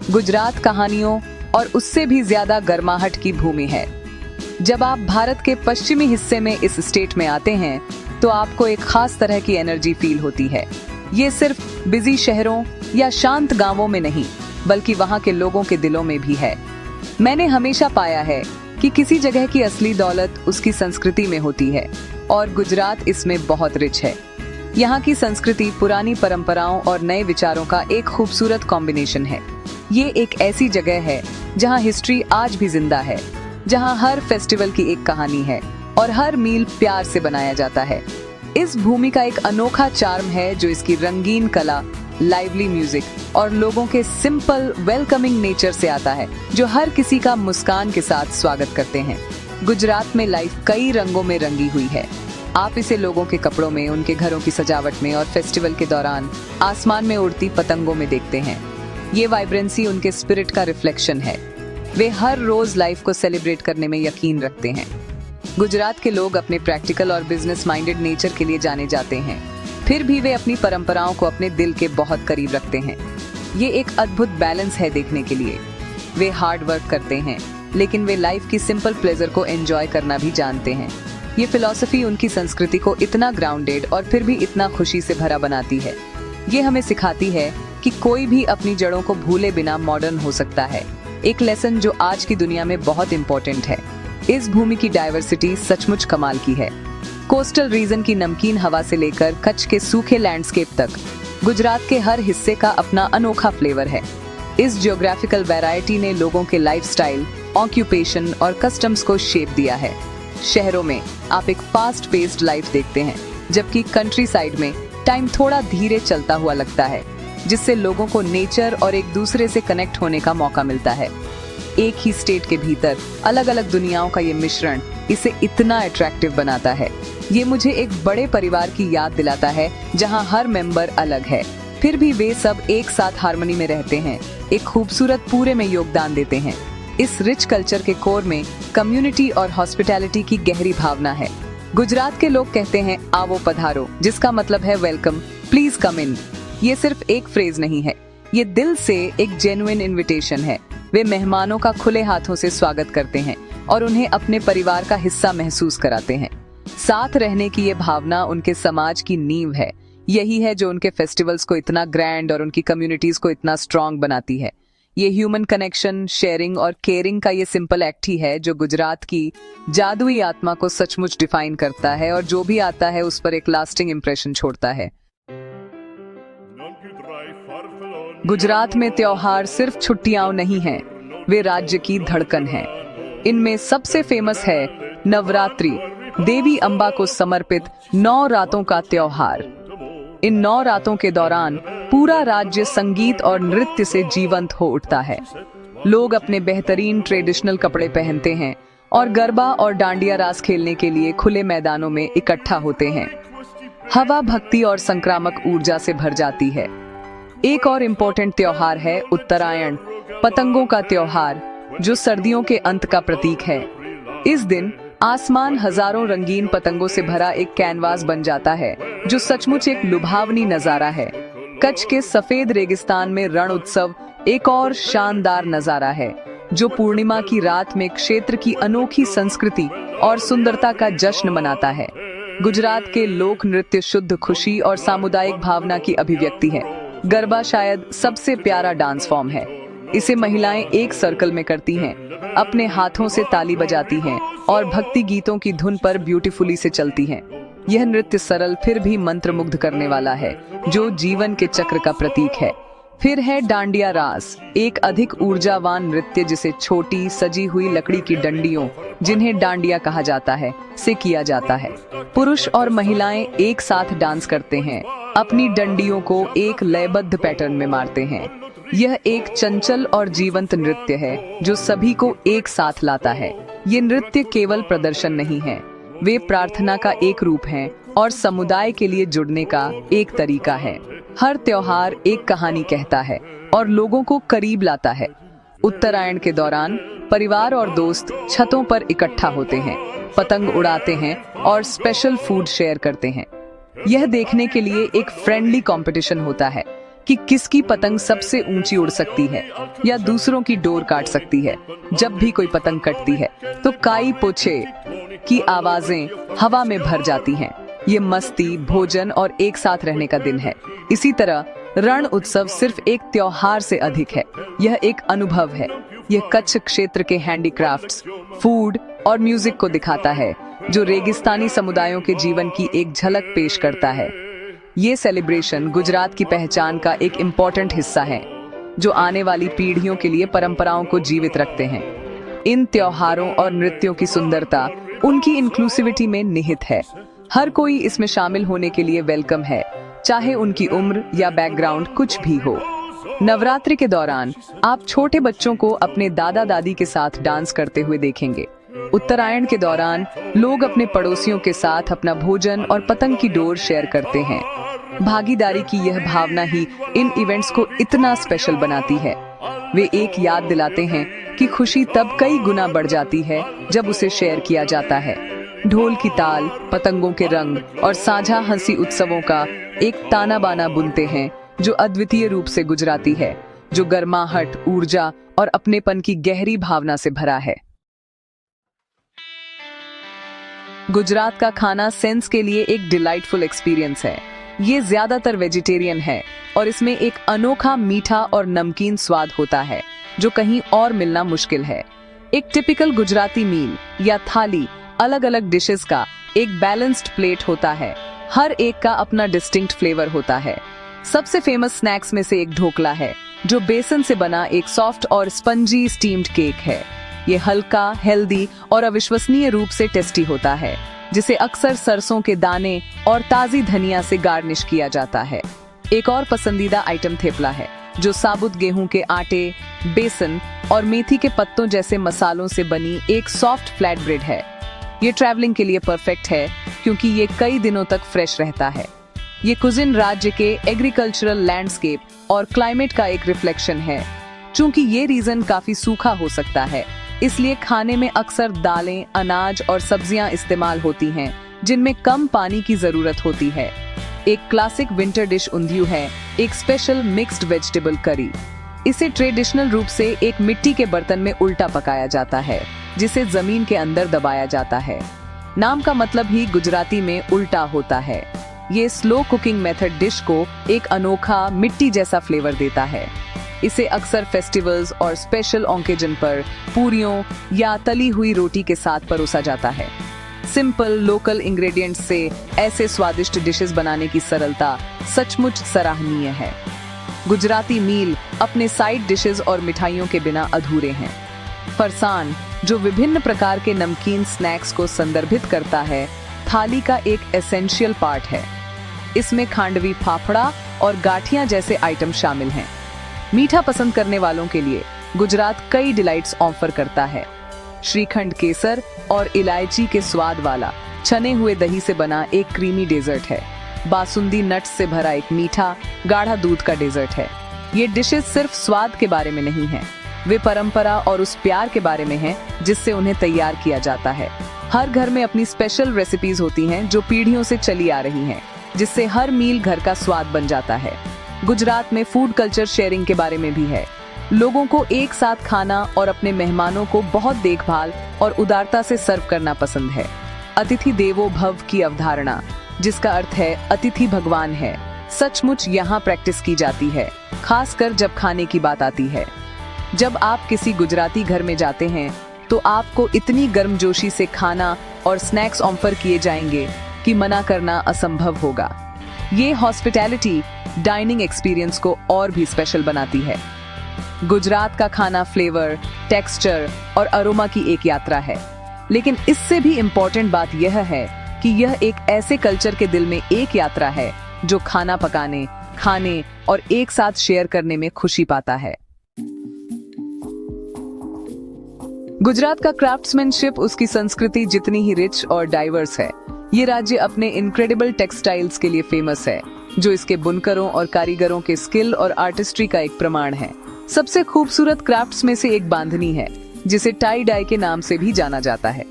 गुजरात कहानियों और उससे भी ज्यादा गर्माहट की भूमि है। जब आप भारत के पश्चिमी हिस्से में इस स्टेट में आते हैं तो आपको एक खास तरह की एनर्जी फील होती है। ये सिर्फ बिजी शहरों या शांत गांवों में नहीं, बल्कि वहाँ के लोगों के दिलों में भी है। मैंने हमेशा पाया है कि किसी जगह की असली दौलत उसकी संस्कृति में होती है, और गुजरात इसमें बहुत रिच है। यहाँ की संस्कृति पुरानी परंपराओं और नए विचारों का एक खूबसूरत कॉम्बिनेशन है। ये एक ऐसी जगह है जहाँ हिस्ट्री आज भी जिंदा है, जहाँ हर फेस्टिवल की एक कहानी है और हर मील प्यार से बनाया जाता है। इस भूमि का एक अनोखा चार्म है जो इसकी रंगीन कला, लाइवली म्यूजिक और लोगों के सिंपल वेलकमिंग नेचर से आता है, जो हर किसी का मुस्कान के साथ स्वागत करते हैं। गुजरात में लाइफ कई रंगों में रंगी हुई है। आप इसे लोगों के कपड़ों में, उनके घरों की सजावट में और फेस्टिवल के दौरान आसमान में उड़ती पतंगों में देखते हैं। ये वाइब्रेंसी उनके स्पिरिट का रिफ्लेक्शन है। वे हर रोज लाइफ को सेलिब्रेट करने में यकीन रखते हैं। गुजरात के लोग अपने प्रैक्टिकल और बिजनेस माइंडेड नेचर के लिए जाने जाते हैं, फिर भी वे अपनी परंपराओं को अपने दिल के बहुत करीब रखते हैं। ये एक अद्भुत बैलेंस है देखने के लिए। वे हार्ड वर्क करते हैं, लेकिन वे लाइफ की सिंपल प्लेजर को एंजॉय करना भी जानते हैं। ये फिलॉसफी उनकी संस्कृति को इतना ग्राउंडेड और फिर भी इतना खुशी से भरा बनाती है। ये हमें सिखाती है कि कोई भी अपनी जड़ों को भूले बिना मॉडर्न हो सकता है, एक लेसन जो आज की दुनिया में बहुत इम्पोर्टेंट है। इस भूमि की डाइवर्सिटी सचमुच कमाल की है। कोस्टल रीजन की नमकीन हवा से लेकर कच्छ के सूखे लैंडस्केप तक, गुजरात के हर हिस्से का अपना अनोखा फ्लेवर है। इस जियोग्राफिकल वैरायटी ने लोगों के लाइफस्टाइल, ऑक्यूपेशन और कस्टम्स को शेप दिया है। शहरों में आप एक फास्ट पेस्ड लाइफ देखते हैं, जबकि कंट्री साइड में टाइम थोड़ा धीरे चलता हुआ लगता है, जिससे लोगों को नेचर और एक दूसरे से कनेक्ट होने का मौका मिलता है। एक ही स्टेट के भीतर अलग अलग दुनियाओं का ये मिश्रण इसे इतना अट्रैक्टिव बनाता है। ये मुझे एक बड़े परिवार की याद दिलाता है, जहां हर मेंबर अलग है, फिर भी वे सब एक साथ हार्मनी में रहते हैं, एक खूबसूरत पूरे में योगदान देते हैं। इस रिच कल्चर के कोर में कम्युनिटी और हॉस्पिटैलिटी की गहरी भावना है। गुजरात के लोग कहते हैं आवो पधारो, जिसका मतलब है वेलकम, प्लीज कम इन। ये सिर्फ एक फ्रेज नहीं है, ये दिल से एक जेन्युइन इनविटेशन है। वे मेहमानों का खुले हाथों से स्वागत करते हैं और उन्हें अपने परिवार का हिस्सा महसूस कराते हैं। साथ रहने की ये भावना उनके समाज की नींव है। यही है जो उनके फेस्टिवल्स को इतना ग्रैंड और उनकी कम्युनिटीज को इतना स्ट्रॉन्ग बनाती है। ये ह्यूमन कनेक्शन, शेयरिंग और केयरिंग का ये सिंपल एक्ट ही है जो गुजरात की जादुई आत्मा को सचमुच डिफाइन करता है, और जो भी आता है उस पर एक लास्टिंग इम्प्रेशन छोड़ता है। गुजरात में त्योहार सिर्फ छुट्टियां नहीं हैं, वे राज्य की धड़कन हैं। इनमें सबसे फेमस है नवरात्रि, देवी अम्बा को समर्पित 9 रातों का त्योहार। इन 9 रातों के दौरान पूरा राज्य संगीत और नृत्य से जीवंत हो उठता है। लोग अपने बेहतरीन ट्रेडिशनल कपड़े पहनते हैं और गरबा और डांडिया रास खेलने के लिए खुले मैदानों में इकट्ठा होते हैं। हवा भक्ति और संक्रामक ऊर्जा से भर जाती है। एक और इम्पोर्टेंट त्योहार है उत्तरायण, पतंगों का त्योहार, जो सर्दियों के अंत का प्रतीक है। इस दिन आसमान हजारों रंगीन पतंगों से भरा एक कैनवास बन जाता है, जो सचमुच एक लुभावनी नजारा है। कच्छ के सफेद रेगिस्तान में रण उत्सव एक और शानदार नजारा है, जो पूर्णिमा की रात में क्षेत्र की अनोखी संस्कृति और सुंदरता का जश्न मनाता है। गुजरात के लोक नृत्य शुद्ध खुशी और सामुदायिक भावना की अभिव्यक्ति है। गरबा शायद सबसे प्यारा डांस फॉर्म है। इसे महिलाएं एक सर्कल में करती हैं, अपने हाथों से ताली बजाती हैं और भक्ति गीतों की धुन पर ब्यूटीफुली से चलती हैं। यह नृत्य सरल फिर भी मंत्रमुग्ध करने वाला है, जो जीवन के चक्र का प्रतीक है। फिर है डांडिया रास, एक अधिक ऊर्जावान नृत्य जिसे छोटी सजी हुई लकड़ी की डंडियों, जिन्हें डांडिया कहा जाता है, से किया जाता है। पुरुष और महिलाएं एक साथ डांस करते हैं, अपनी डंडियों को एक लयबद्ध पैटर्न में मारते हैं। यह एक चंचल और जीवंत नृत्य है जो सभी को एक साथ लाता है। ये नृत्य केवल प्रदर्शन नहीं है, वे प्रार्थना का एक रूप हैं और समुदाय के लिए जुड़ने का एक तरीका है। हर त्योहार एक कहानी कहता है और लोगों को करीब लाता है। उत्तरायण के दौरान परिवार और दोस्त छतों पर इकट्ठा होते हैं, पतंग उड़ाते हैं और स्पेशल फूड शेयर करते हैं। यह देखने के लिए एक फ्रेंडली कंपटीशन होता है कि किसकी पतंग सबसे ऊंची उड़ सकती है या दूसरों की डोर काट सकती है। जब भी कोई पतंग कटती है तो काई पोछे की आवाजें हवा में भर जाती हैं। ये मस्ती, भोजन और एक साथ रहने का दिन है। इसी तरह रण उत्सव सिर्फ एक त्योहार से अधिक है, यह एक अनुभव है। यह कच्छ क्षेत्र के हैंडीक्राफ्ट्स, फूड और म्यूजिक को दिखाता है, जो रेगिस्तानी समुदायों के जीवन की एक झलक पेश करता है। ये सेलिब्रेशन गुजरात की पहचान का एक इम्पोर्टेंट हिस्सा है, जो आने वाली पीढ़ियों के लिए परंपराओं को जीवित रखते हैं। इन त्योहारों और नृत्यों की सुंदरता उनकी इंक्लूसिविटी में निहित है। हर कोई इसमें शामिल होने के लिए वेलकम है, चाहे उनकी उम्र या बैकग्राउंड कुछ भी हो। नवरात्रि के दौरान आप छोटे बच्चों को अपने दादा दादी के साथ डांस करते हुए देखेंगे। उत्तरायण के दौरान लोग अपने पड़ोसियों के साथ अपना भोजन और पतंग की डोर शेयर करते हैं। भागीदारी की यह भावना ही इन इवेंट्स को इतना स्पेशल बनाती है। वे एक याद दिलाते हैं कि खुशी तब कई गुना बढ़ जाती है जब उसे शेयर किया जाता है। ढोल की ताल, पतंगों के रंग और साझा हंसी उत्सवों का एक ताना बाना बुनते हैं, जो अद्वितीय रूप से गुजराती है, जो गर्माहट, ऊर्जा और अपनेपन की गहरी भावना से भरा है। गुजरात का खाना सेंस के लिए एक डिलाइटफुल एक्सपीरियंस है। ये ज्यादातर वेजिटेरियन है और इसमें एक अनोखा मीठा और नमकीन स्वाद होता है, जो कहीं और मिलना मुश्किल है। एक टिपिकल गुजराती मील या थाली अलग अलग डिशेस का एक बैलेंस्ड प्लेट होता है। हर एक का अपना डिस्टिंक्ट फ्लेवर होता है। सबसे फेमस स्नैक्स में से एक ढोकला है, जो बेसन से बना एक सॉफ्ट और स्पंजी स्टीम्ड केक है। ये हल्का, हेल्दी और अविश्वसनीय रूप से टेस्टी होता है, जिसे अक्सर सरसों के दाने और ताजी धनिया से गार्निश किया जाता है। एक और पसंदीदा आइटम थेपला है, जो साबुत गेहूं के आटे, बेसन और मेथी के पत्तों जैसे मसालों से बनी एक सॉफ्ट फ्लैट ब्रेड है। ये ट्रैवलिंग के लिए परफेक्ट है, क्योंकि ये कई दिनों तक फ्रेश रहता है। ये कुजिन राज्य के एग्रीकल्चरल लैंडस्केप और क्लाइमेट का एक रिफ्लेक्शन है। चूंकि ये रीजन काफी सूखा हो सकता है, इसलिए खाने में अक्सर दालें, अनाज और सब्जियां इस्तेमाल होती हैं, जिनमें कम पानी की जरूरत होती है। एक क्लासिक विंटर डिश उंधियू है, एक स्पेशल मिक्स्ड वेजिटेबल करी। इसे ट्रेडिशनल रूप से एक मिट्टी के बर्तन में उल्टा पकाया जाता है, जिसे जमीन के अंदर दबाया जाता है। नाम का मतलब ही गुजराती में उल्टा होता है। ये स्लो कुकिंग मेथड डिश को एक अनोखा मिट्टी जैसा फ्लेवर देता है। इसे अक्सर फेस्टिवल्स और स्पेशल ओकेजन पर पूरियों या तली हुई रोटी के साथ परोसा जाता है। सिंपल लोकल इंग्रेडिएंट्स से ऐसे स्वादिष्ट डिशेस बनाने की सरलता सचमुच सराहनीय है। गुजराती मील अपने साइड डिशेस और मिठाइयों के बिना अधूरे हैं। फरसान, जो विभिन्न प्रकार के नमकीन स्नैक्स को संदर्भित करता है, थाली का एक एसेंशियल पार्ट है। इसमें खांडवी, फाफड़ा और गाठियां जैसे आइटम शामिल हैं। मीठा पसंद करने वालों के लिए गुजरात कई डिलाइट्स ऑफर करता है। श्रीखंड केसर और इलायची के स्वाद वाला छने हुए दही से बना एक क्रीमी डेजर्ट है। बासुंदी नट्स से भरा एक मीठा, गाढ़ा दूध का डेजर्ट है। ये डिशेस सिर्फ स्वाद के बारे में नहीं हैं, वे परंपरा और उस प्यार के बारे में हैं जिससे उन्हें तैयार किया जाता है। हर घर में अपनी स्पेशल रेसिपीज होती हैं, जो पीढ़ियों से चली आ रही हैं, जिससे हर मील घर का स्वाद बन जाता है। गुजरात में फूड कल्चर शेयरिंग के बारे में भी है। लोगों को एक साथ खाना और अपने मेहमानों को बहुत देखभाल और उदारता से सर्व करना पसंद है। अतिथि देवो भव की अवधारणा, जिसका अर्थ है अतिथि भगवान है, सचमुच यहाँ प्रैक्टिस की जाती है, खासकर जब खाने की बात आती है। जब आप किसी गुजराती घर में जाते हैं तो आपको इतनी गर्मजोशी से खाना और स्नैक्स ऑफर किए जाएंगे कि मना करना असंभव होगा। ये हॉस्पिटैलिटी डाइनिंग एक्सपीरियंस को और भी स्पेशल बनाती है। गुजरात का खाना फ्लेवर, टेक्सचर और अरोमा की एक यात्रा है, लेकिन इससे भी इम्पोर्टेंट बात यह है कि यह एक ऐसे कल्चर के दिल में एक यात्रा है जो खाना पकाने, खाने और एक साथ शेयर करने में खुशी पाता है। गुजरात का क्राफ्ट्समैनशिप उसकी संस्कृति जितनी ही रिच और डाइवर्स है। ये राज्य अपने इनक्रेडिबल टेक्सटाइल्स के लिए फेमस है, जो इसके बुनकरों और कारीगरों के स्किल और आर्टिस्ट्री का एक प्रमाण है। सबसे खूबसूरत क्राफ्ट्स में से एक बांधनी है, जिसे टाई डाई के नाम से भी जाना जाता है।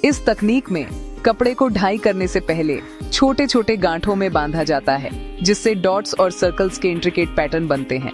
इस तकनीक में कपड़े को ढाई करने से पहले छोटे छोटे गांठों में बांधा जाता है, जिससे डॉट्स और सर्कल्स के इंट्रिकेट पैटर्न बनते हैं।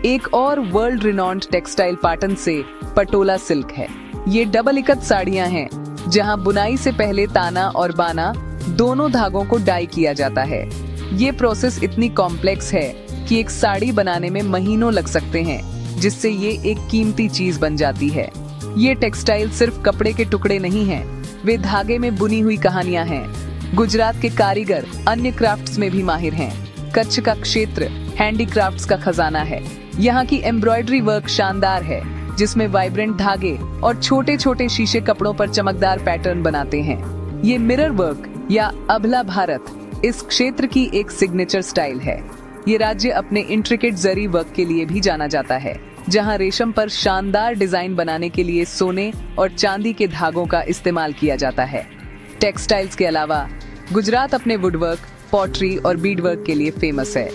एक और वर्ल्ड रिनॉन्ड टेक्सटाइल पैटर्न से पटोला सिल्क है। ये डबल इकत साड़ियां हैं, जहां बुनाई से पहले ताना और बाना दोनों धागों को डाई किया जाता है। ये प्रोसेस इतनी कॉम्प्लेक्स है कि एक साड़ी बनाने में महीनों लग सकते हैं, जिससे ये एक कीमती चीज बन जाती है। ये टेक्सटाइल सिर्फ कपड़े के टुकड़े नहीं हैं, वे धागे में बुनी हुई कहानियां हैं। गुजरात के कारीगर अन्य क्राफ्ट्स में भी माहिर हैं। कच्छ का क्षेत्र हैंडीक्राफ्ट्स का खजाना है। यहाँ की एम्ब्रॉयडरी वर्क शानदार है, जिसमें वाइब्रेंट धागे और छोटे छोटे शीशे कपड़ों पर चमकदार पैटर्न बनाते हैं। ये मिरर वर्क या अबला भारत इस क्षेत्र की एक सिग्नेचर स्टाइल है। ये राज्य अपने इंट्रिकेट जरी वर्क के लिए भी जाना जाता है, जहां रेशम पर शानदार डिजाइन बनाने के लिए सोने और चांदी के धागों का इस्तेमाल किया जाता है। टेक्सटाइल्स के अलावा गुजरात अपने वुडवर्क, पॉटरी और बीडवर्क के लिए फेमस है।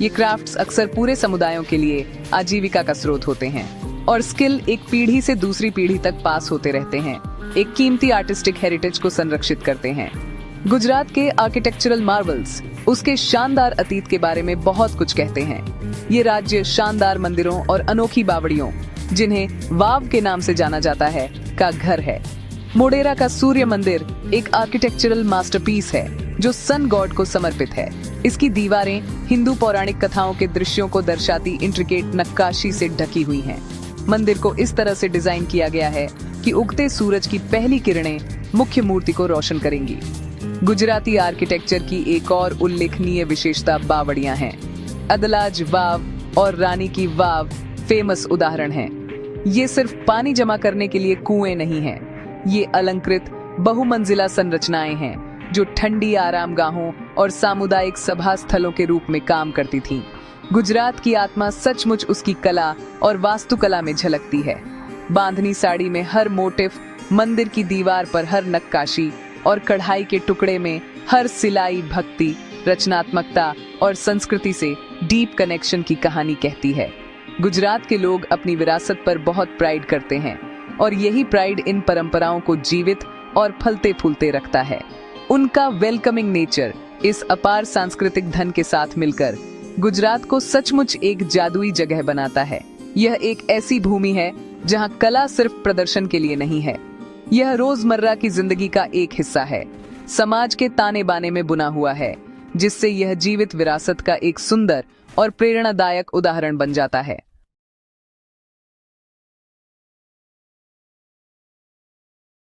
ये क्राफ्ट्स अक्सर पूरे समुदायों के लिए आजीविका का स्रोत होते हैं और स्किल एक पीढ़ी से दूसरी पीढ़ी तक पास होते रहते हैं, एक कीमती आर्टिस्टिक हेरिटेज को संरक्षित करते हैं। गुजरात के आर्किटेक्चरल मार्वल्स उसके शानदार अतीत के बारे में बहुत कुछ कहते हैं। ये राज्य शानदार मंदिरों और अनोखी बावड़ियों, जिन्हें वाव के नाम से जाना जाता है, का घर है। मोडेरा का सूर्य मंदिर एक आर्किटेक्चरल मास्टरपीस है, जो सन गॉड को समर्पित है। इसकी दीवारें हिंदू पौराणिक कथाओं के दृश्यों को दर्शाती इंट्रिकेट नक्काशी से ढकी हुई हैं। मंदिर को इस तरह से डिजाइन किया गया है कि उगते सूरज की पहली किरणें मुख्य मूर्ति को रोशन करेंगी। गुजराती आर्किटेक्चर की एक और उल्लेखनीय विशेषता बावड़ियां हैं। अदलाज वाव और रानी की वाव फेमस उदाहरण हैं। ये सिर्फ पानी जमा करने के लिए कुएं नहीं हैं, ये अलंकृत बहुमंजिला संरचनाएं हैं, जो ठंडी आरामगाहों और सामुदायिक सभा स्थलों के रूप में काम करती थीं। गुजरात की आत्मा सचमुच उसकी कला और वास्तुकला में झलकती है। बांधनी साड़ी में हर मोटिफ, मंदिर की दीवार पर हर नक्काशी और कढ़ाई के टुकड़े में हर सिलाई भक्ति, रचनात्मकता और संस्कृति से डीप कनेक्शन की कहानी कहती है। गुजरात के लोग अपनी विरासत पर बहुत प्राइड करते हैं और यही प्राइड इन परंपराओं को जीवित और फलते फूलते रखता है। उनका वेलकमिंग नेचर इस अपार सांस्कृतिक धन के साथ मिलकर गुजरात को सचमुच एक जादुई जगह बनाता है। यह एक ऐसी भूमि है जहां कला सिर्फ प्रदर्शन के लिए नहीं है, यह रोजमर्रा की जिंदगी का एक हिस्सा है, समाज के ताने बाने में बुना हुआ है, जिससे यह जीवित विरासत का एक सुंदर और प्रेरणादायक उदाहरण बन जाता है।